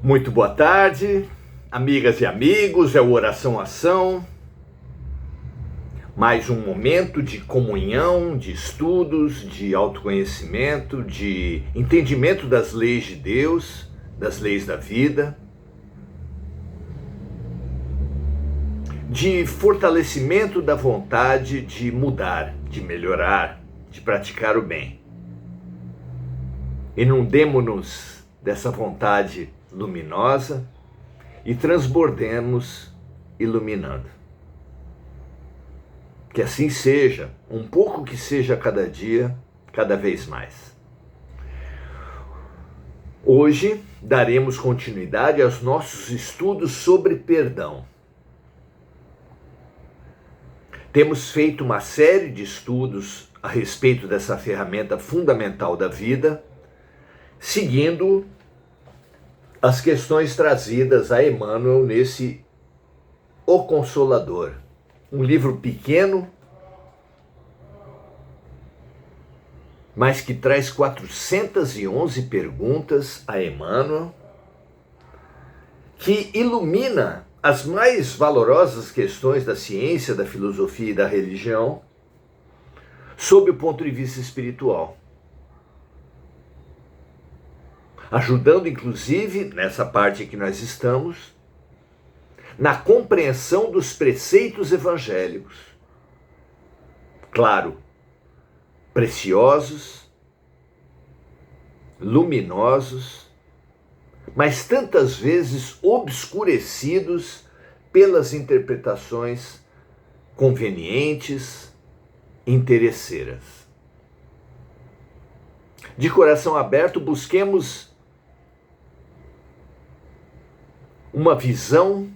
Muito boa tarde, amigas e amigos, é o Oração Ação. Mais um momento de comunhão, de estudos, de autoconhecimento, de entendimento das leis de Deus, das leis da vida, de fortalecimento da vontade de mudar, de melhorar, de praticar o bem. Inundemo-nos dessa vontade luminosa e transbordemos iluminando. Que assim seja, um pouco que seja cada dia, cada vez mais. Hoje daremos continuidade aos nossos estudos sobre perdão. Temos feito uma série de estudos a respeito dessa ferramenta fundamental da vida, seguindo as questões trazidas a Emmanuel nesse O Consolador. Um livro pequeno, mas que traz 411 perguntas a Emmanuel, que ilumina as mais valorosas questões da ciência, da filosofia e da religião, sob o ponto de vista espiritual. Ajudando, inclusive, nessa parte que nós estamos, na compreensão dos preceitos evangélicos. Claro, preciosos, luminosos, mas tantas vezes obscurecidos pelas interpretações convenientes, interesseiras. De coração aberto, busquemos uma visão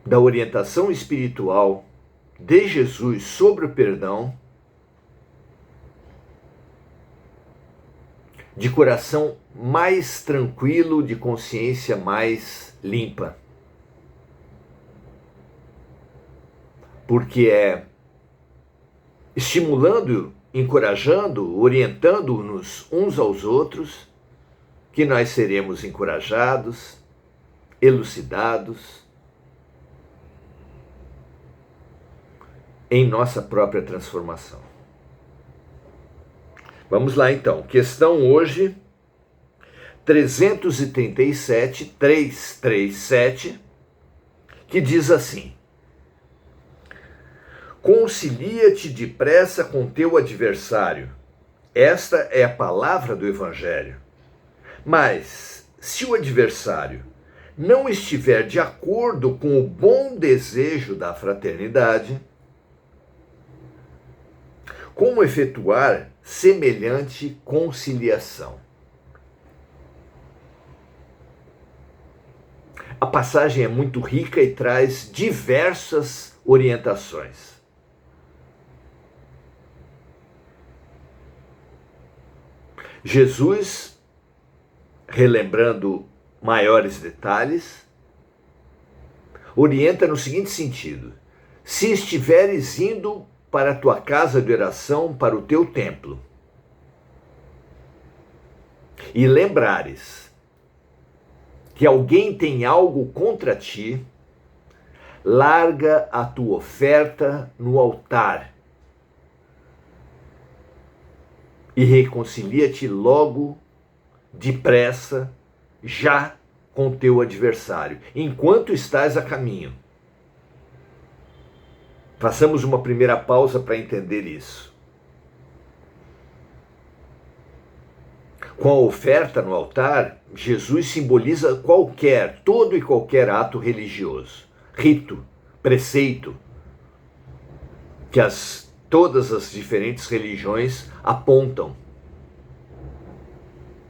da orientação espiritual de Jesus sobre o perdão, de coração mais tranquilo, de consciência mais limpa. Porque é estimulando, encorajando, orientando-nos uns aos outros que nós seremos encorajados, elucidados em nossa própria transformação. Vamos lá então, questão hoje 337, que diz assim: concilia-te depressa com teu adversário. Esta é a palavra do Evangelho. Mas, se o adversário não estiver de acordo com o bom desejo da fraternidade, como efetuar semelhante conciliação? A passagem é muito rica e traz diversas orientações. Jesus, relembrando maiores detalhes, orienta no seguinte sentido: se estiveres indo para a tua casa de oração, para o teu templo, e lembrares que alguém tem algo contra ti, larga a tua oferta no altar e reconcilia-te logo, depressa, já com teu adversário, enquanto estás a caminho. Façamos uma primeira pausa para entender isso. Com a oferta no altar, Jesus simboliza todo e qualquer ato religioso, rito, preceito, que todas as diferentes religiões apontam.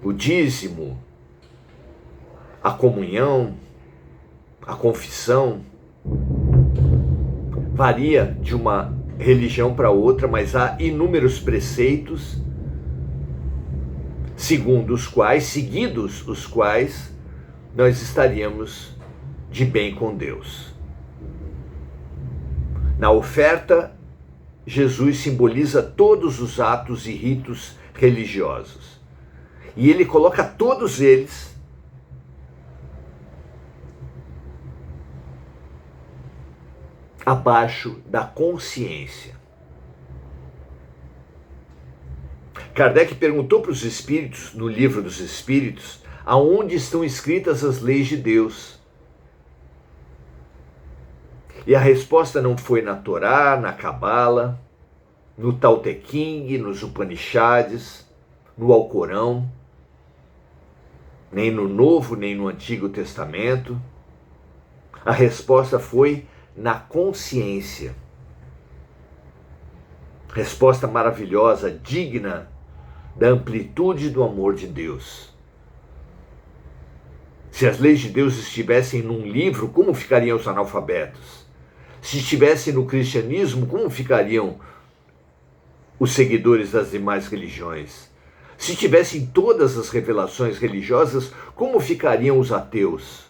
O dízimo, a comunhão, a confissão, varia de uma religião para outra, mas há inúmeros preceitos seguidos os quais nós estaríamos de bem com Deus. Na oferta, Jesus simboliza todos os atos e ritos religiosos. E ele coloca todos eles abaixo da consciência. Kardec perguntou para os espíritos, no livro dos Espíritos, aonde estão escritas as leis de Deus. E a resposta não foi na Torá, na Cabala, no Tao Te Ching, nos Upanishads, no Alcorão, nem no Novo, nem no Antigo Testamento. A resposta foi na consciência. Resposta maravilhosa, digna da amplitude do amor de Deus. Se as leis de Deus estivessem num livro, como ficariam os analfabetos? Se estivessem no cristianismo, como ficariam os seguidores das demais religiões? Se tivessem todas as revelações religiosas, como ficariam os ateus?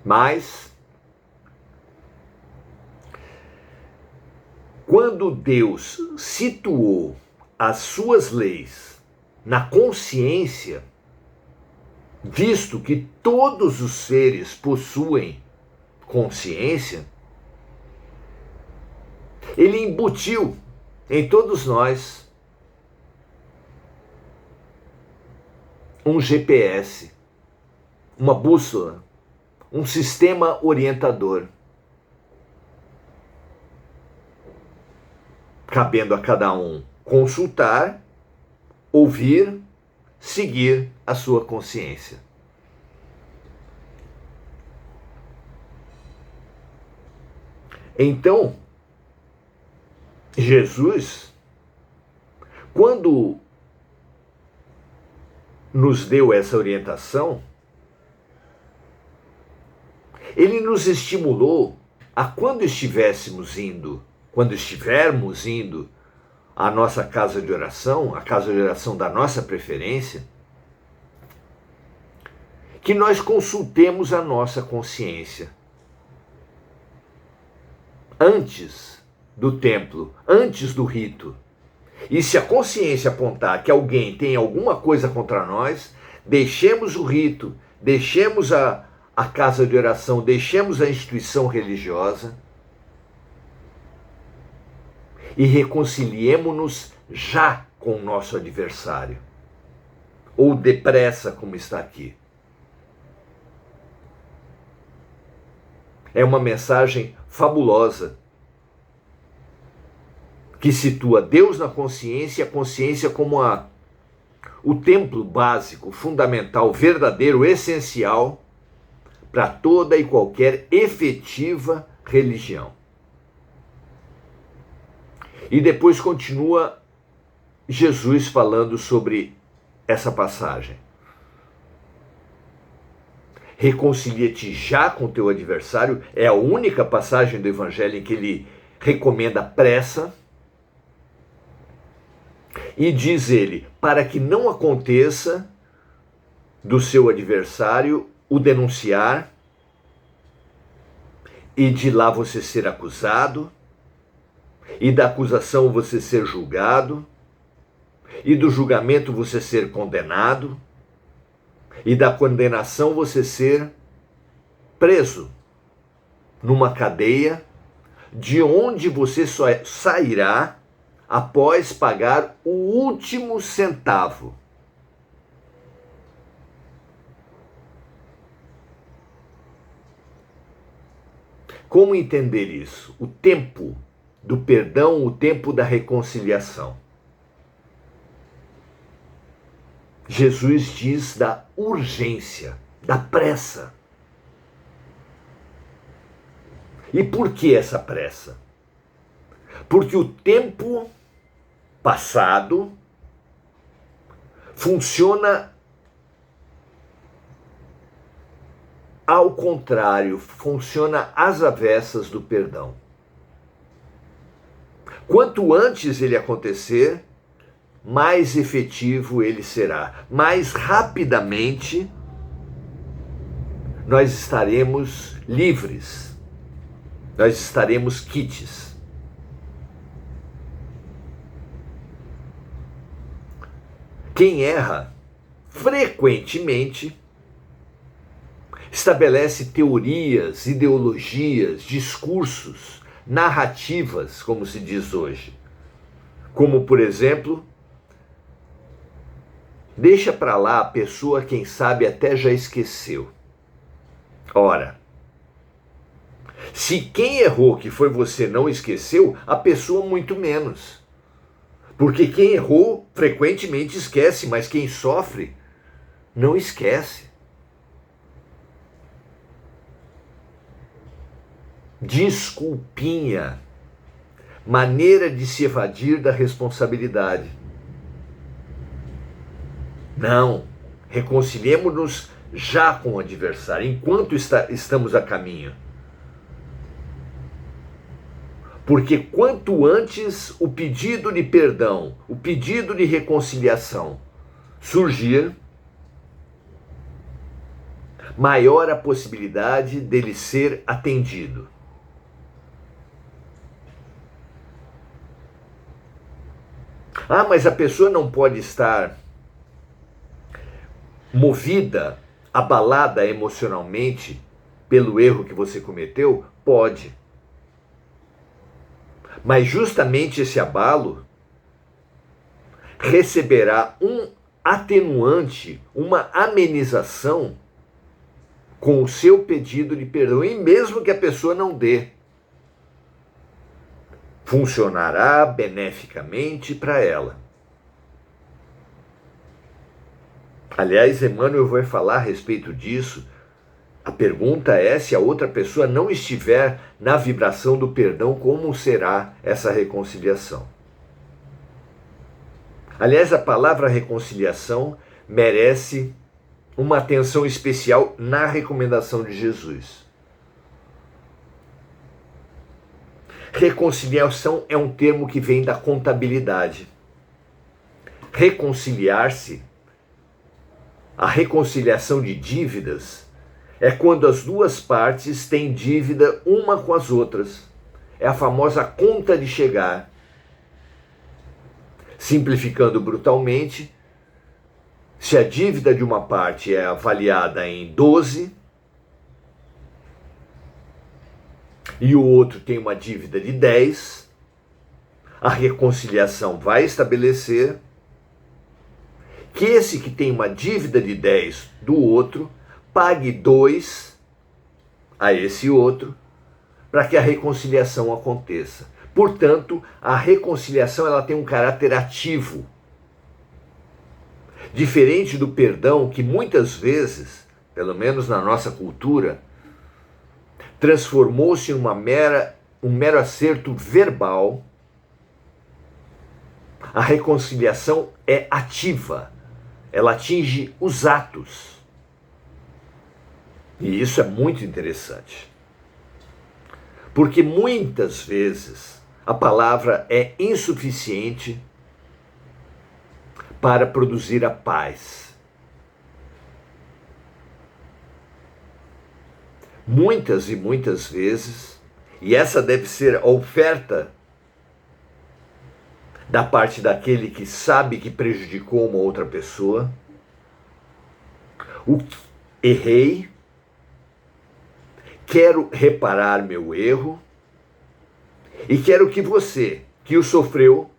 Mas, quando Deus situou as suas leis na consciência, visto que todos os seres possuem consciência, ele embutiu em todos nós um GPS, uma bússola, um sistema orientador, cabendo a cada um consultar, ouvir, seguir a sua consciência. Então, Jesus, quando nos deu essa orientação, ele nos estimulou a quando estivermos indo à nossa casa de oração, a casa de oração da nossa preferência, que nós consultemos a nossa consciência. Antes do templo, antes do rito. E se a consciência apontar que alguém tem alguma coisa contra nós, deixemos o rito, deixemos a casa de oração, deixemos a instituição religiosa e reconciliemo-nos já com o nosso adversário. Ou depressa, como está aqui. É uma mensagem fabulosa que situa Deus na consciência e a consciência como o templo básico, fundamental, verdadeiro, essencial para toda e qualquer efetiva religião. E depois continua Jesus falando sobre essa passagem. Reconcilia-te já com teu adversário, é a única passagem do Evangelho em que ele recomenda pressa. E diz ele, para que não aconteça do seu adversário o denunciar e de lá você ser acusado, e da acusação você ser julgado, e do julgamento você ser condenado, e da condenação você ser preso numa cadeia, de onde você só sairá após pagar o último centavo. Como entender isso? O tempo do perdão, o tempo da reconciliação. Jesus diz da urgência, da pressa. E por que essa pressa? Porque o tempo passado funciona ao contrário, funciona às avessas do perdão. Quanto antes ele acontecer, mais efetivo ele será. Mais rapidamente nós estaremos livres, nós estaremos quites. Quem erra frequentemente estabelece teorias, ideologias, discursos, narrativas, como se diz hoje. Como, por exemplo, deixa para lá a pessoa, quem sabe até já esqueceu. Ora, se quem errou que foi você não esqueceu, a pessoa muito menos. Porque quem errou frequentemente esquece, mas quem sofre não esquece. Desculpinha, maneira de se evadir da responsabilidade. Não, reconciliemos-nos já com o adversário, enquanto estamos a caminho. Porque quanto antes o pedido de perdão, o pedido de reconciliação surgir, maior a possibilidade dele ser atendido. Ah, mas a pessoa não pode estar movida, abalada emocionalmente pelo erro que você cometeu? Pode. Mas justamente esse abalo receberá um atenuante, uma amenização com o seu pedido de perdão, e mesmo que a pessoa não dê, funcionará beneficamente para ela. Aliás, Emmanuel vai falar a respeito disso. A pergunta é: se a outra pessoa não estiver na vibração do perdão, como será essa reconciliação? Aliás, a palavra reconciliação merece uma atenção especial na recomendação de Jesus. Reconciliação é um termo que vem da contabilidade. Reconciliar-se, a reconciliação de dívidas, é quando as duas partes têm dívida uma com as outras. É a famosa conta de chegar. Simplificando brutalmente, se a dívida de uma parte é avaliada em 12 e o outro tem uma dívida de 10, a reconciliação vai estabelecer que esse que tem uma dívida de 10 do outro pague 2 a esse outro para que a reconciliação aconteça. Portanto, a reconciliação ela tem um caráter ativo. Diferente do perdão, que muitas vezes, pelo menos na nossa cultura, transformou-se em um mero acerto verbal, a reconciliação é ativa. Ela atinge os atos. E isso é muito interessante. Porque muitas vezes a palavra é insuficiente para produzir a paz. Muitas e muitas vezes, e essa deve ser a oferta da parte daquele que sabe que prejudicou uma outra pessoa. Errei, quero reparar meu erro e quero que você, que o sofreu,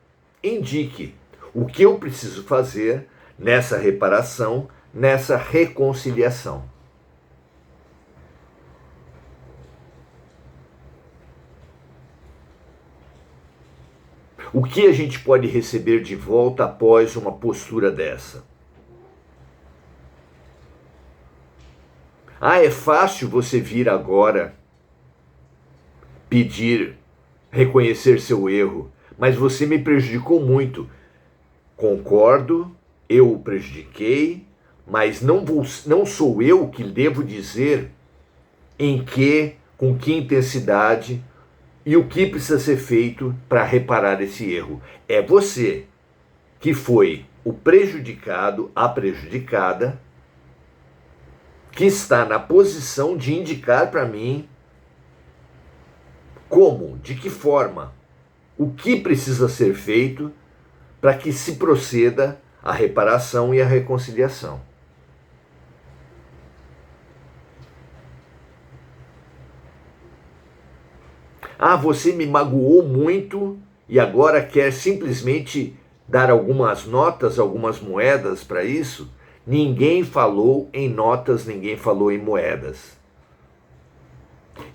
indique o que eu preciso fazer nessa reparação, nessa reconciliação. O que a gente pode receber de volta após uma postura dessa? Ah, é fácil você vir agora pedir, reconhecer seu erro, mas você me prejudicou muito. Concordo, eu o prejudiquei, mas não sou eu que devo dizer com que intensidade e o que precisa ser feito para reparar esse erro. É você que foi o prejudicado, a prejudicada, que está na posição de indicar para mim como, de que forma, o que precisa ser feito para que se proceda a reparação e a reconciliação. Ah, você me magoou muito e agora quer simplesmente dar algumas notas, algumas moedas para isso? Ninguém falou em notas, ninguém falou em moedas.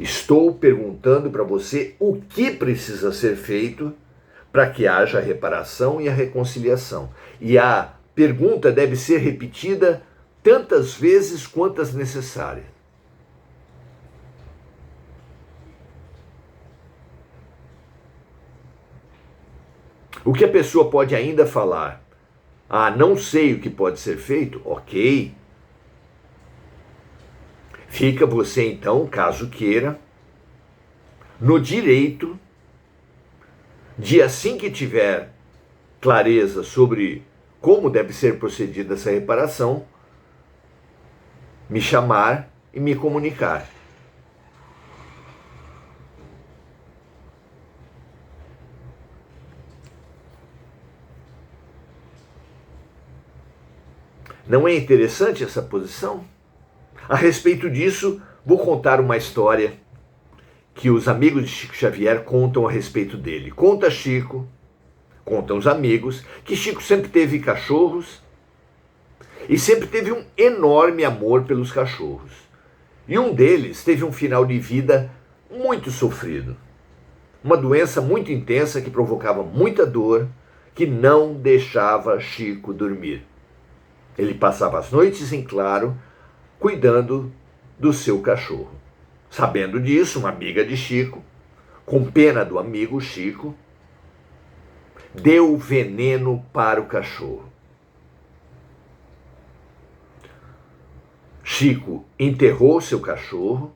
Estou perguntando para você o que precisa ser feito para que haja a reparação e a reconciliação. E a pergunta deve ser repetida tantas vezes quantas necessárias. O que a pessoa pode ainda falar? Ah, não sei o que pode ser feito? Ok. Fica você então, caso queira, no direito de, assim que tiver clareza sobre como deve ser procedida essa reparação, me chamar e me comunicar. Não é interessante essa posição? A respeito disso, vou contar uma história que os amigos de Chico Xavier contam a respeito dele. Conta Chico, contam os amigos, que Chico sempre teve cachorros e sempre teve um enorme amor pelos cachorros. E um deles teve um final de vida muito sofrido. Uma doença muito intensa que provocava muita dor, que não deixava Chico dormir. Ele passava as noites em claro, cuidando do seu cachorro. Sabendo disso, uma amiga de Chico, com pena do amigo Chico, deu veneno para o cachorro. Chico enterrou seu cachorro,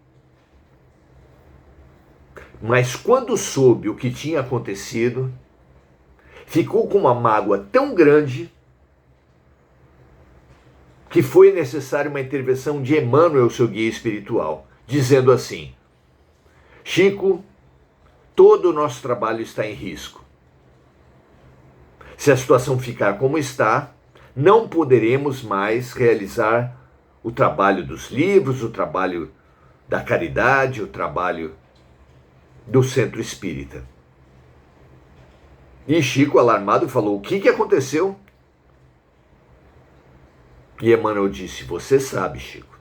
mas quando soube o que tinha acontecido, ficou com uma mágoa tão grande que foi necessária uma intervenção de Emmanuel, seu guia espiritual, dizendo assim: Chico, todo o nosso trabalho está em risco. Se a situação ficar como está, não poderemos mais realizar o trabalho dos livros, o trabalho da caridade, o trabalho do centro espírita. E Chico, alarmado, falou: o que aconteceu? E Emmanuel disse: você sabe, Chico.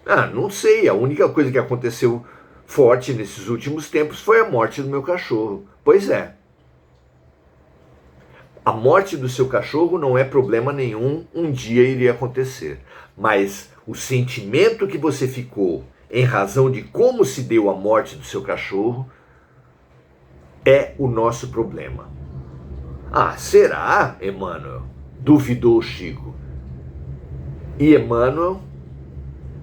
Ah, não sei, a única coisa que aconteceu forte nesses últimos tempos foi a morte do meu cachorro. Pois é. A morte do seu cachorro não é problema nenhum, um dia iria acontecer. Mas o sentimento que você ficou em razão de como se deu a morte do seu cachorro é o nosso problema. Ah, será, Emmanuel? Duvidou Chico. E Emmanuel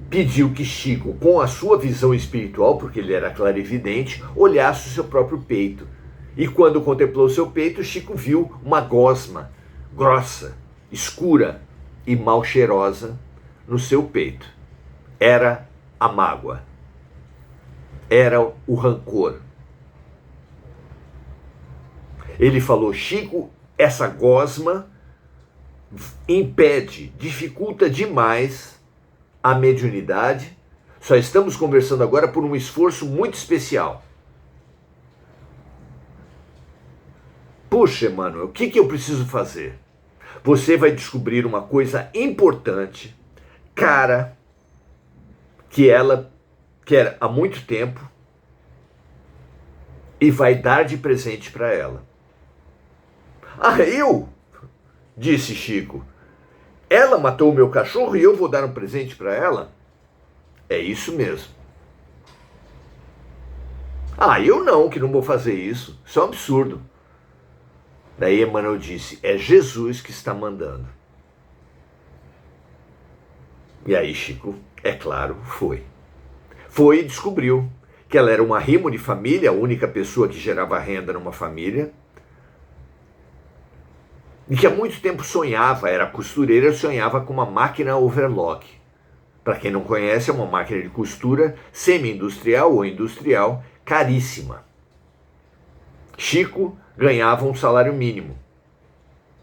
pediu que Chico, com a sua visão espiritual, porque ele era clarividente, olhasse o seu próprio peito. E quando contemplou seu peito, Chico viu uma gosma grossa, escura e mal cheirosa no seu peito. Era a mágoa. Era o rancor. Ele falou: Chico, essa gosma impede, dificulta demais a mediunidade. Só estamos conversando agora por um esforço muito especial. Puxa, Emmanuel, o que eu preciso fazer? Você vai descobrir uma coisa importante, cara, que ela quer há muito tempo e vai dar de presente para ela. Ah, eu? Disse Chico. Ela matou o meu cachorro e eu vou dar um presente para ela? É isso mesmo. Ah, eu não, que não vou fazer isso. Isso é um absurdo. Daí Emmanuel disse: é Jesus que está mandando. E aí Chico, é claro, foi. Foi e descobriu que ela era um arrimo de família, a única pessoa que gerava renda numa família, e que há muito tempo sonhava, era costureira, sonhava com uma máquina overlock. Para quem não conhece, é uma máquina de costura semi-industrial ou industrial, caríssima. Chico ganhava um salário mínimo.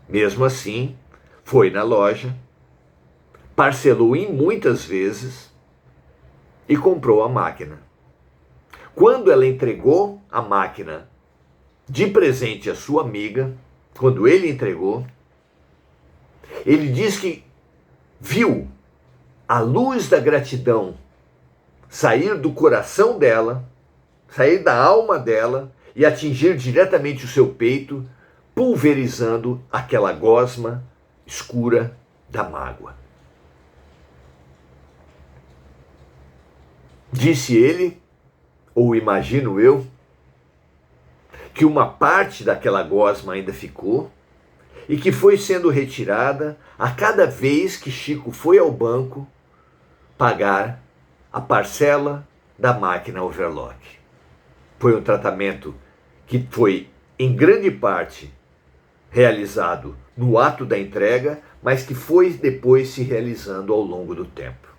Mesmo assim, foi na loja, parcelou em muitas vezes e comprou a máquina. Quando ela entregou a máquina de presente à sua amiga, quando ele entregou, ele diz que viu a luz da gratidão sair do coração dela, sair da alma dela e atingir diretamente o seu peito, pulverizando aquela gosma escura da mágoa. Disse ele, ou imagino eu, que uma parte daquela gosma ainda ficou e que foi sendo retirada a cada vez que Chico foi ao banco pagar a parcela da máquina overlock. Foi um tratamento que foi, em grande parte, realizado no ato da entrega, mas que foi depois se realizando ao longo do tempo.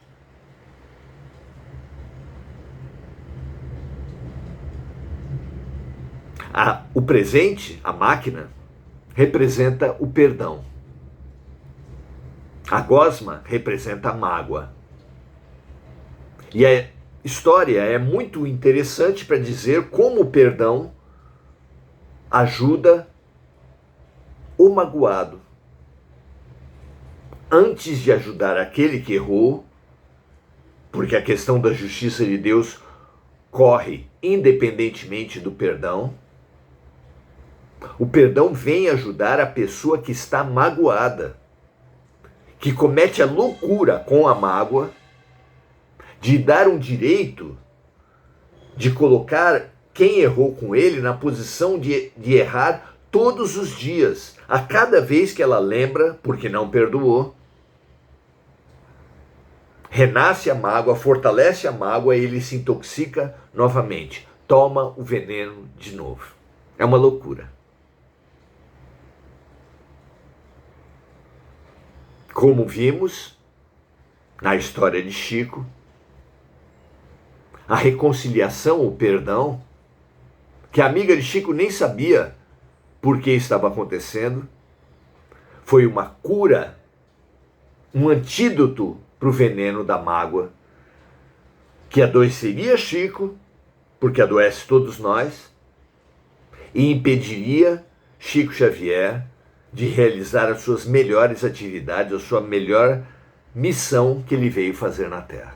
O presente, a máquina, representa o perdão. A gosma representa a mágoa. E a história é muito interessante para dizer como o perdão ajuda o magoado. Antes de ajudar aquele que errou, porque a questão da justiça de Deus corre independentemente do perdão, o perdão vem ajudar a pessoa que está magoada, que comete a loucura com a mágoa, de dar um direito, de colocar quem errou com ele na posição de errar todos os dias, a cada vez que ela lembra, porque não perdoou. Renasce a mágoa, fortalece a mágoa e ele se intoxica novamente, toma o veneno de novo. É uma loucura. Como vimos na história de Chico, a reconciliação, o perdão, que a amiga de Chico nem sabia por que estava acontecendo, foi uma cura, um antídoto para o veneno da mágoa, que adoeceria Chico, porque adoece todos nós, e impediria Chico Xavier de realizar as suas melhores atividades, a sua melhor missão que ele veio fazer na Terra.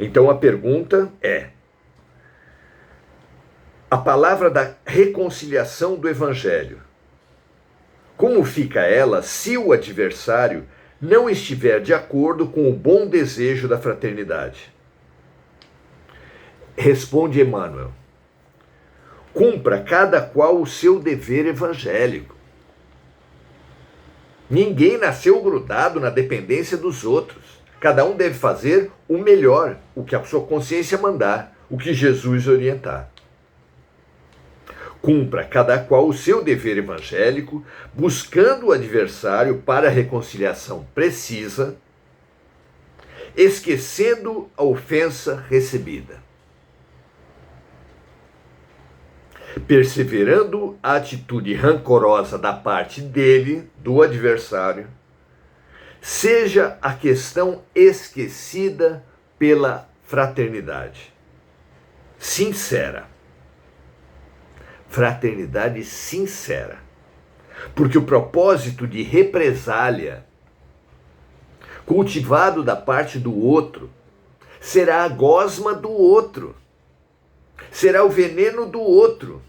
Então a pergunta é: a palavra da reconciliação do Evangelho, como fica ela se o adversário não estiver de acordo com o bom desejo da fraternidade? Responde Emmanuel: cumpra cada qual o seu dever evangélico. Ninguém nasceu grudado na dependência dos outros. Cada um deve fazer o melhor, o que a sua consciência mandar, o que Jesus orientar. Cumpra cada qual o seu dever evangélico, buscando o adversário para a reconciliação precisa, esquecendo a ofensa recebida. Perseverando a atitude rancorosa da parte dele, do adversário, seja a questão esquecida pela fraternidade sincera. Fraternidade sincera. Porque o propósito de represália, cultivado da parte do outro, será a gosma do outro. Será o veneno do outro.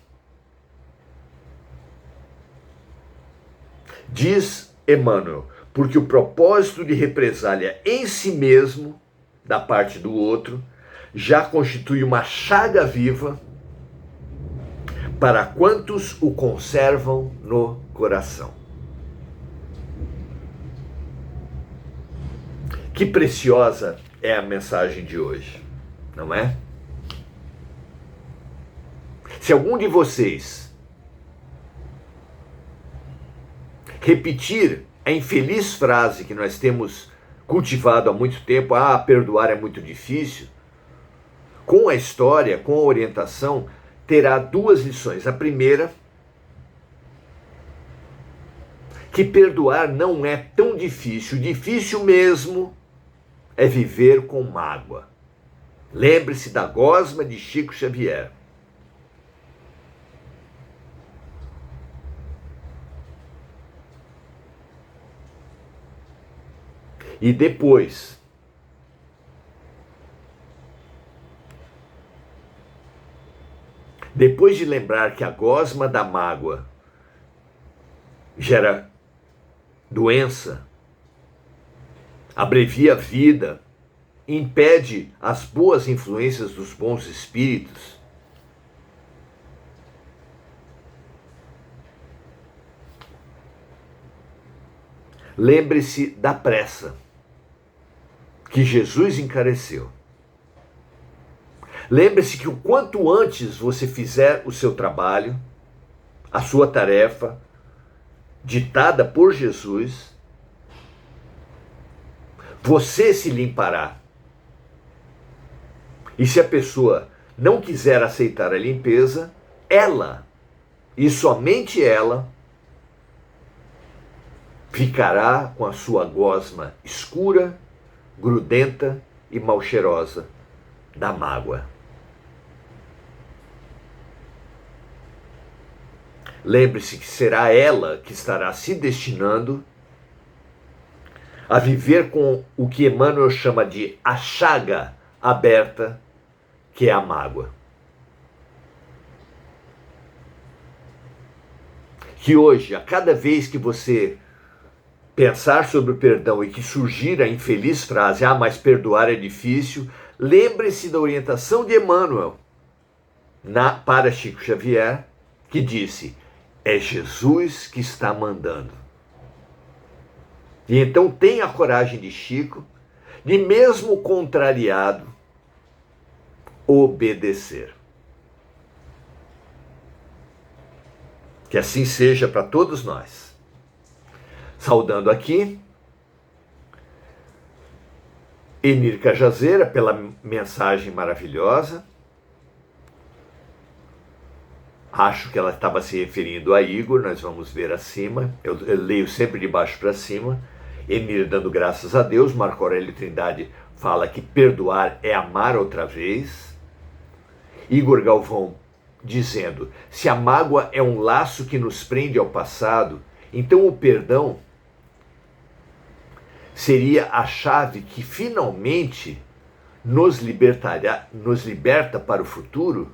Diz Emmanuel, porque o propósito de represália em si mesmo, da parte do outro, já constitui uma chaga viva para quantos o conservam no coração. Que preciosa é a mensagem de hoje, não é? Se algum de vocês repetir a infeliz frase que nós temos cultivado há muito tempo, perdoar é muito difícil, com a história, com a orientação, terá duas lições. A primeira, que perdoar não é tão difícil, difícil mesmo é viver com mágoa. Lembre-se da gosma de Chico Xavier. E depois, de lembrar que a gosma da mágoa gera doença, abrevia a vida, impede as boas influências dos bons espíritos, lembre-se da pressa que Jesus encareceu. Lembre-se que o quanto antes você fizer o seu trabalho, a sua tarefa, ditada por Jesus, você se limpará. E se a pessoa não quiser aceitar a limpeza, ela, e somente ela, ficará com a sua gosma escura, grudenta e mal cheirosa da mágoa. Lembre-se que será ela que estará se destinando a viver com o que Emmanuel chama de a chaga aberta, que é a mágoa. Que hoje, a cada vez que você pensar sobre o perdão e que surgir a infeliz frase, mas perdoar é difícil, lembre-se da orientação de Emmanuel para Chico Xavier, que disse: é Jesus que está mandando. E então tenha a coragem de Chico, de mesmo contrariado, obedecer. Que assim seja para todos nós. Saudando aqui Enir Cajazeira pela mensagem maravilhosa. Acho que ela estava se referindo a Igor, nós vamos ver acima. Eu leio sempre de baixo para cima. Enir dando graças a Deus. Marco Aurélio Trindade fala que perdoar é amar outra vez. Igor Galvão dizendo: se a mágoa é um laço que nos prende ao passado, então o perdão seria a chave que finalmente nos liberta para o futuro?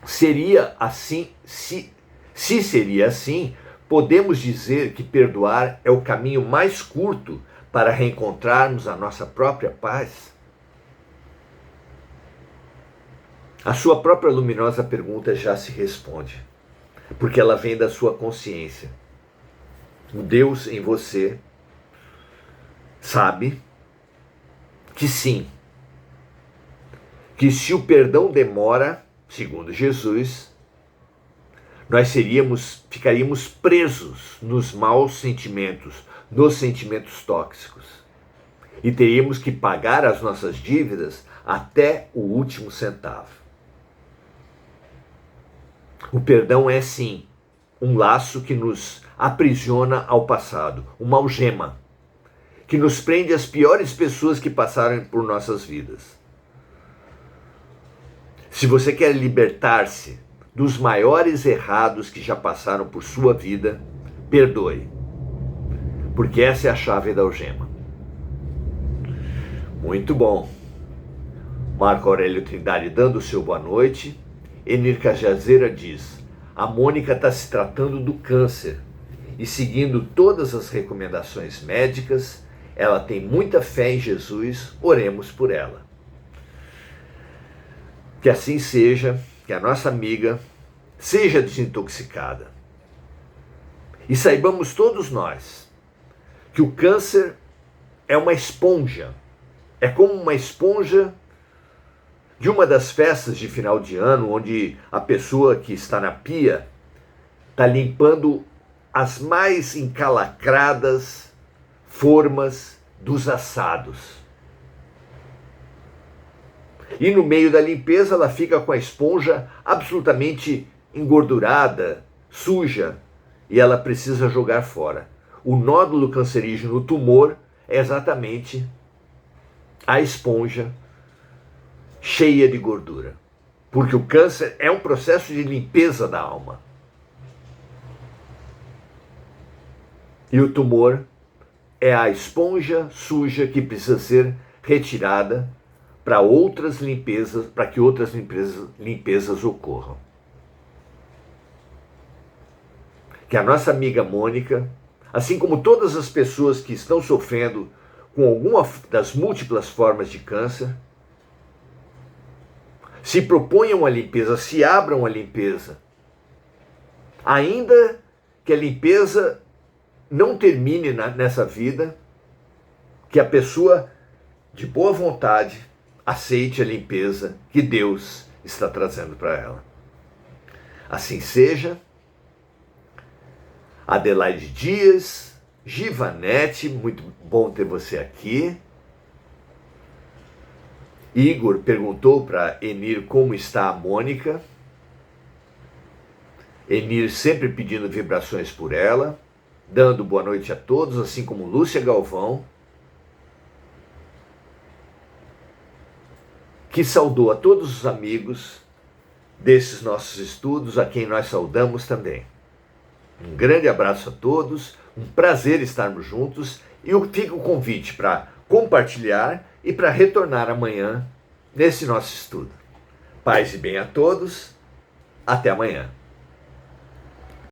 Seria assim, se seria assim, podemos dizer que perdoar é o caminho mais curto para reencontrarmos a nossa própria paz? A sua própria luminosa pergunta já se responde, porque ela vem da sua consciência. O Deus em você sabe que sim, que se o perdão demora, segundo Jesus, nós ficaríamos presos nos maus sentimentos, nos sentimentos tóxicos, e teríamos que pagar as nossas dívidas até o último centavo. O perdão é sim um laço que nos aprisiona ao passado, uma algema que nos prende às piores pessoas que passaram por nossas vidas. Se você quer libertar-se dos maiores errados que já passaram por sua vida, perdoe, porque essa é a chave da algema. Muito bom. Marco Aurélio Trindade dando o seu boa noite. Enir Cajazeira diz: a Mônica está se tratando do câncer e seguindo todas as recomendações médicas, ela tem muita fé em Jesus, oremos por ela. Que assim seja, que a nossa amiga seja desintoxicada. E saibamos todos nós que o câncer é uma esponja, é como uma esponja de uma das festas de final de ano, onde a pessoa que está na pia está limpando as mais encalacradas formas dos assados. E no meio da limpeza ela fica com a esponja absolutamente engordurada, suja, e ela precisa jogar fora. O nódulo cancerígeno, o tumor, é exatamente a esponja cheia de gordura. Porque o câncer é um processo de limpeza da alma. E o tumor é a esponja suja que precisa ser retirada para outras limpezas, para que outras limpezas ocorram. Que a nossa amiga Mônica, assim como todas as pessoas que estão sofrendo com alguma das múltiplas formas de câncer, se proponham a limpeza, se abram a limpeza, ainda que a limpeza não termine nessa vida, que a pessoa de boa vontade aceite a limpeza que Deus está trazendo para ela. Assim seja. Adelaide Dias, Givanete, muito bom ter você aqui. Igor perguntou para Enir como está a Mônica. Enir sempre pedindo vibrações por ela, dando boa noite a todos, assim como Lúcia Galvão, que saudou a todos os amigos desses nossos estudos, a quem nós saudamos também. Um grande abraço a todos, um prazer estarmos juntos, e fica o convite para compartilhar e para retornar amanhã nesse nosso estudo. Paz e bem a todos, até amanhã.